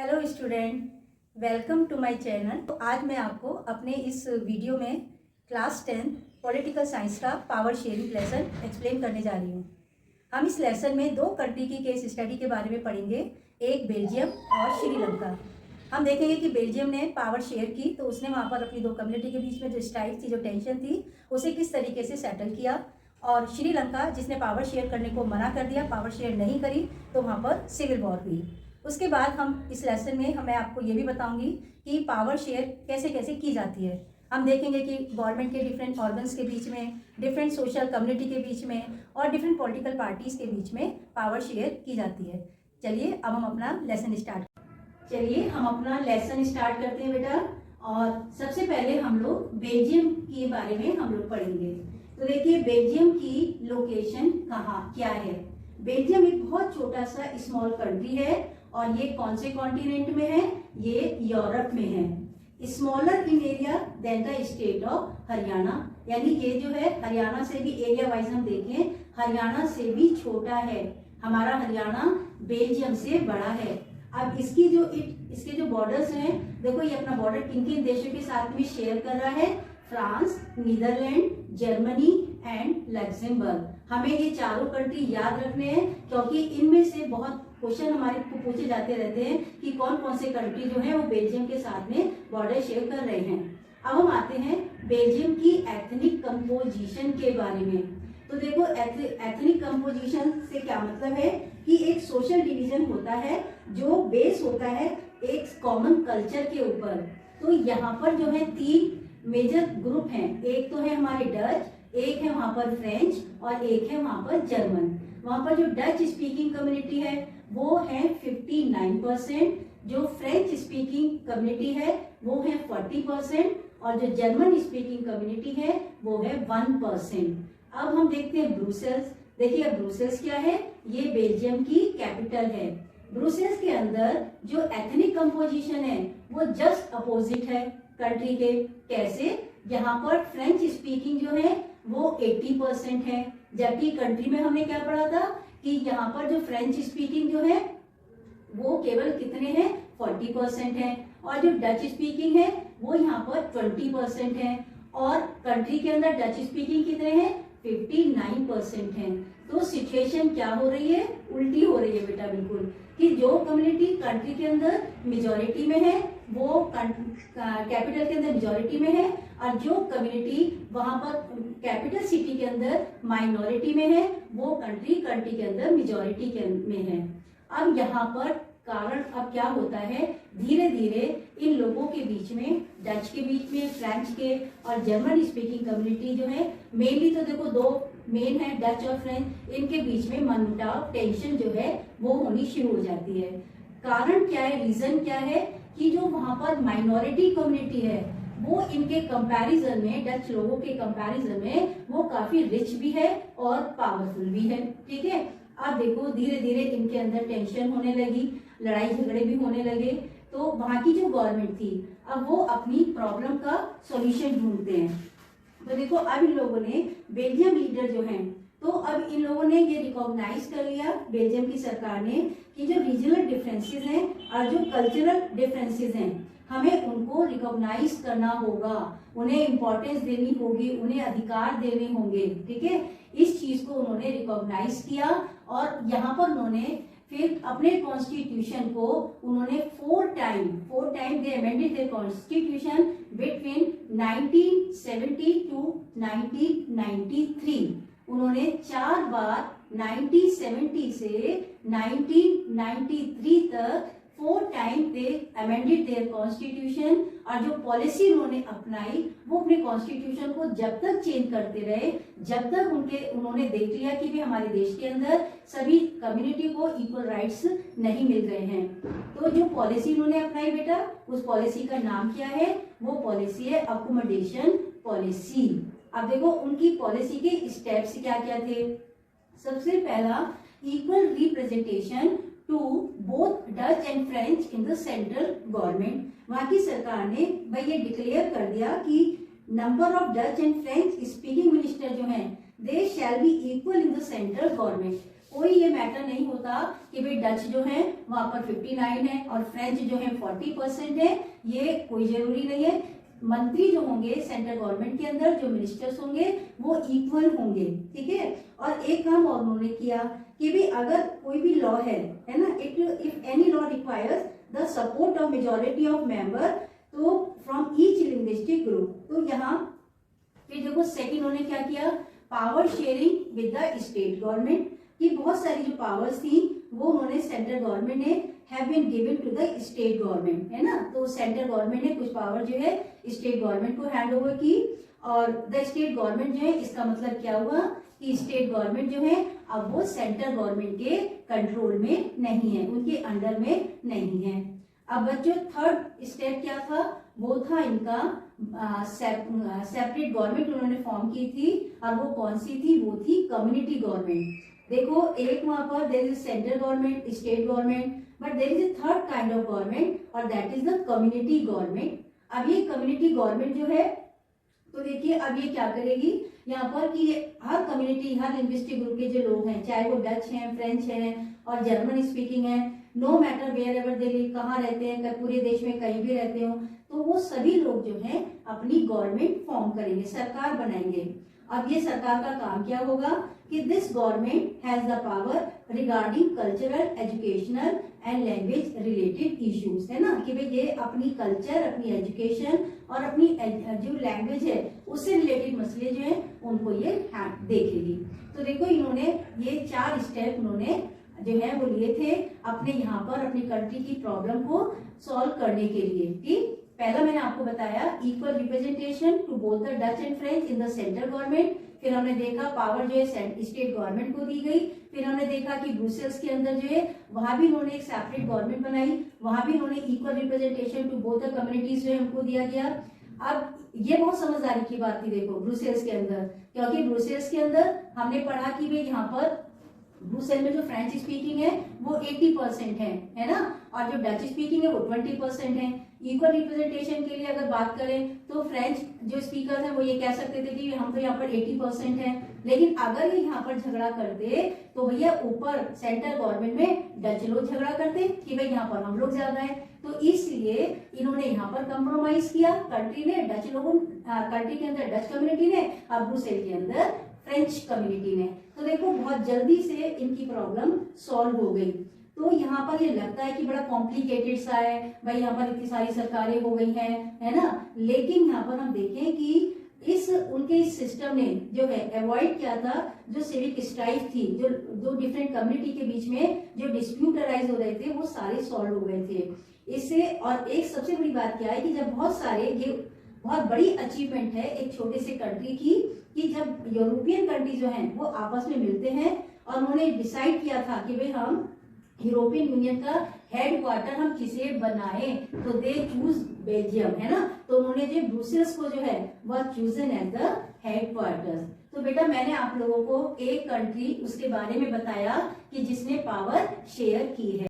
Hello student, welcome to my channel. तो आज मैं आपको अपने इस वीडियो में क्लास 10 पॉलिटिकल साइंस का पावर शेयरिंग लेसन एक्सप्लेन करने जा रही हूँ। हम इस लेसन में दो कंट्री की केस स्टडी के बारे में पढ़ेंगे, एक बेल्जियम और श्रीलंका। हम देखेंगे कि बेल्जियम ने पावर शेयर की तो उसने वहाँ पर अपनी दो कम्युनिटी के बीच में जो स्ट्राइक थी, जो टेंशन थी, उसे किस तरीके से सेटल किया। और श्रीलंका जिसने पावर शेयर करने को मना कर दिया, पावर शेयर नहीं करी, तो वहाँ पर सिविल वॉर हुई। उसके बाद हम इस लेसन में मैं आपको ये भी बताऊंगी कि पावर शेयर कैसे कैसे की जाती है। हम देखेंगे कि गवर्नमेंट के डिफरेंट ऑर्गन्स के बीच में, डिफरेंट सोशल कम्युनिटी के बीच में और डिफरेंट पॉलिटिकल पार्टीज के बीच में पावर शेयर की जाती है। चलिए अब हम अपना लेसन स्टार्ट करते हैं बेटा। और सबसे पहले हम लोग बेल्जियम के बारे में हम लोग पढ़ेंगे। तो देखिए बेल्जियम की लोकेशन कहाँ क्या है। बेल्जियम एक बहुत छोटा सा स्मॉल कंट्री है और ये कौन से कॉन्टिनेंट में है? ये यूरोप में है। Smaller in area than the state of Haryana, यानी ये जो है हरियाणा से भी एरिया वाइज हम देखें, हरियाणा से भी छोटा है। हमारा हरियाणा बेल्जियम से बड़ा है। अब इसके जो बॉर्डर्स हैं, देखो ये अपना बॉर्डर किन किन देशों के साथ में शेयर कर रहा है? France, Netherlands, Germany and Luxembourg. हमें ये चारों कंट्री याद रखने हैं क्योंकि इनमें से बहुत क्वेश्चन हमारे को पूछे जाते रहते हैं कि कौन कौन से कंट्री जो है वो बेल्जियम के साथ में बॉर्डर शेयर कर रहे हैं। अब हम आते हैं बेल्जियम की एथनिक कंपोजिशन के बारे में। तो देखो एथनिक कंपोजिशन से क्या मतलब है कि एक सोशल डिवीजन होता है जो बेस होता है एक कॉमन कल्चर के ऊपर। तो यहाँ पर जो है तीन मेजर ग्रुप हैं, एक तो है हमारे डच, एक है वहां पर फ्रेंच और एक है वहां पर जर्मन। वहां पर जो डच स्पीकिंग कम्युनिटी है वो है 59%, जो फ्रेंच स्पीकिंग कम्युनिटी है वो है 40% और जो जर्मन स्पीकिंग कम्युनिटी है वो है 1%। अब हम देखते हैं ब्रुसेल्स। देखिए ब्रुसेल्स क्या है? ये बेल्जियम की कैपिटल है। ब्रुसेल्स के अंदर जो एथनिक कंपोजिशन है वो जस्ट अपोजिट है कंट्री के। कैसे? यहाँ पर फ्रेंच स्पीकिंग जो है वो 80% है, जबकि कंट्री में हमने क्या पढ़ा था कि यहाँ पर जो फ्रेंच स्पीकिंग जो है वो केवल कितने हैं? 40% है। और जो डच स्पीकिंग है वो यहाँ पर 20% है और कंट्री के अंदर डच स्पीकिंग कितने हैं? 59% है। तो सिचुएशन क्या हो रही है? उल्टी हो रही है बेटा, बिल्कुल, कि जो कम्युनिटी कंट्री के अंदर मेजॉरिटी में है वो कैपिटल के अंदर मेजॉरिटी में है और जो कम्युनिटी वहां पर कैपिटल सिटी के अंदर माइनॉरिटी में है वो कंट्री के अंदर मेजॉरिटी में है। अब यहाँ पर कारण अब क्या होता है, धीरे धीरे इन लोगों के बीच में, डच के बीच में, फ्रेंच के और जर्मन स्पीकिंग कम्युनिटी जो है, मेनली तो देखो दो मेन है डच और फ्रेंच, इनके बीच में मनमुटाव, टेंशन जो है वो होनी शुरू हो जाती है। कारण क्या है, रीजन क्या है कि जो वहां पर माइनॉरिटी कम्युनिटी है वो इनके कंपैरिजन में, डच लोगों के कंपैरिजन में वो काफी रिच भी है और पावरफुल भी है। ठीक है, अब देखो धीरे धीरे इनके अंदर टेंशन होने लगी, लड़ाई झगड़े भी होने लगे। तो वहां की जो गवर्नमेंट थी अब वो अपनी प्रॉब्लम का सॉल्यूशन ढूंढते हैं। तो देखो अब इन लोगों ने, बेल्जियम लीडर जो हैं, तो अब इन लोगों ने ये रिकॉग्नाइज कर लिया, बेल्जियम की सरकार ने, कि जो रीजनल डिफरेंसेस हैं और जो कल्चरल डिफरेंसेस हैं हमें उनको रिकॉग्नाइज करना होगा, उन्हें इंपॉर्टेंस देनी होगी, उन्हें अधिकार देने होंगे। ठीक है, इस चीज को उन्होंने रिकॉग्नाइज किया और यहाँ पर उन्होंने फिर अपने कॉन्स्टिट्यूशन को उन्होंने four time they amended their constitution between 1970 to 1993। उन्होंने 4 बार 1970 से 1993 तक 4 time they amended their constitution. और जो पॉलिसी उन्होंने अपनाई वो अपने कॉन्स्टिट्यूशन को जब तक चेंज करते रहे जब तक उन्होंने देख लिया कि भी हमारे देश के अंदर सभी कम्युनिटी को इक्वल राइट्स नहीं मिल रहे हैं। तो जो पॉलिसी उन्होंने अपनाई बेटा, उस पॉलिसी का नाम क्या है? वो पॉलिसी है अकोमोडेशन पॉलिसी। अब देखो उनकी पॉलिसी के स्टेप्स क्या क्या थे। सबसे पहला, equal representation to both Dutch and French in the central government. वहां की सरकार ने भाई ये डिक्लेयर कर दिया कि number of Dutch and French speaking minister जो हैं they shall be equal in the central government. कोई ये मैटर नहीं होता कि भाई डच जो है वहां पर 59 है और फ्रेंच जो है 40% है, ये कोई जरूरी नहीं है। मंत्री जो होंगे सेंट्रल गवर्नमेंट के अंदर, जो मिनिस्टर्स होंगे वो इक्वल होंगे, ठीक है। और एक काम और उन्होंने किया कि भी अगर कोई भी लॉ है ना, if any law requires the support of majority of member, तो फ्रॉम ईच लिंग्विस्टिक ग्रुप, तो यहाँ फिर देखो सेकंड उन्होंने क्या किया, power sharing with the state government, की बहुत सारी जो पावर्स थी वो उन्होंने सेंट्रल गवर्नमेंट ने have been given to the state government, है ना। तो सेंट्रल गवर्नमेंट ने कुछ पावर जो है स्टेट गवर्नमेंट को हैंड ओवर की, और द स्टेट गवर्नमेंट जो है, इसका मतलब क्या हुआ कि स्टेट गवर्नमेंट जो है अब वो सेंट्रल गवर्नमेंट के कंट्रोल में नहीं है, उनके अंडर में नहीं है। अब बच्चों थर्ड स्टेप क्या था, वो था इनका सेपरेट गवर्नमेंट उन्होंने फॉर्म की थी, और वो कौन सी थी, वो थी कम्युनिटी गवर्नमेंट। देखो एक वहां पर there is central government, state government, but there is a third kind of government, और that is the community government. अब ये कम्युनिटी गवर्नमेंट जो है, तो देखिए अब ये क्या करेगी यहाँ पर कि हर कम्युनिटी, हर लिंग्विस्टिक ग्रुप के जो लोग हैं, चाहे वो डच हैं, फ्रेंच हैं और जर्मन स्पीकिंग है, no matter wherever they live, कहाँ रहते हैं, पूरे देश में कहीं भी रहते हो, तो वो सभी लोग जो हैं अपनी गवर्नमेंट फॉर्म करेंगे, सरकार बनाएंगे। अब ये सरकार का काम क्या होगा कि this government has the power regarding cultural, educational and language related issues, है ना, कि भाई ये अपनी कल्चर, अपनी एजुकेशन और अपनी जो लैंग्वेज है उससे रिलेटेड मसले जो है उनको ये देखेगी। तो देखो इन्होंने ये 4 स्टेप उन्होंने जो है वो लिए थे अपने यहाँ पर अपनी कंट्री की प्रॉब्लम को सॉल्व करने के लिए। ठीक, पहला मैंने आपको बताया equal representation to both the Dutch and French in the central government, फिर हमने देखा पावर जो है स्टेट गवर्नमेंट को दी गई, फिर हमने देखा कि ब्रुसेल्स के अंदर जो है वहां भी उन्होंने एक सेपरेट गवर्नमेंट बनाई, वहां भी उन्होंने equal representation to both the communities जो है उनको दिया गया। अब ये बहुत समझदारी की बात थी देखो ब्रुसेल्स के अंदर, क्योंकि ब्रुसेल्स के अंदर हमने पढ़ा कि भाई यहाँ पर ब्रुसेल में जो फ्रेंच स्पीकिंग है वो 80% है ना, और जो डच स्पीकिंग है वो 20% है। इक्वल रिप्रेजेंटेशन के लिए अगर बात करें तो फ्रेंच जो स्पीकर हैं वो ये कह सकते थे कि हम तो यहाँ पर 80% हैं, लेकिन अगर ये यहाँ पर झगड़ा करते तो भैया ऊपर सेंट्रल गवर्नमेंट में डच लोग झगड़ा करते कि भाई यहाँ पर हम लोग ज्यादा है, तो इसलिए इन्होंने यहाँ पर कंप्रोमाइज किया, कंट्री ने, डच लोगों कंट्री के अंदर डच कम्युनिटी ने और ब्रुसेल के अंदर फ्रेंच कम्युनिटी ने। तो देखो बहुत जल्दी से इनकी प्रॉब्लम सॉल्व हो गई। तो यहाँ पर ये लगता है कि बड़ा कॉम्प्लिकेटेड सा है भाई, यहाँ पर इतनी सारी सरकारें हो गई हैं, है ना, लेकिन यहाँ पर हम देखें कि उनके इस सिस्टम ने जो है अवॉइड किया था जो सिविक स्ट्राइफ थी, जो दो डिफरेंट कम्युनिटी के बीच में जो डिस्प्यूट अराइज हो रहे थे वो सारे सॉल्व हो गए थे इससे। और एक सबसे बड़ी बात क्या है कि जब बहुत सारे, ये बहुत बड़ी अचीवमेंट है एक छोटे से कंट्री की, कि जब यूरोपियन कंट्री जो हैं वो आपस में मिलते हैं और उन्होंने डिसाइड किया था कि भाई हम यूरोपियन यूनियन का हेडक्वार्टर हम किसे बनाए, तो दे चूज बेल्जियम, है ना, तो उन्होंने जो ब्रुसेल्स को जो है वह चूजन एज द हेडक्वार्टर। तो बेटा मैंने आप लोगों को एक कंट्री उसके बारे में बताया कि जिसने पावर शेयर की है।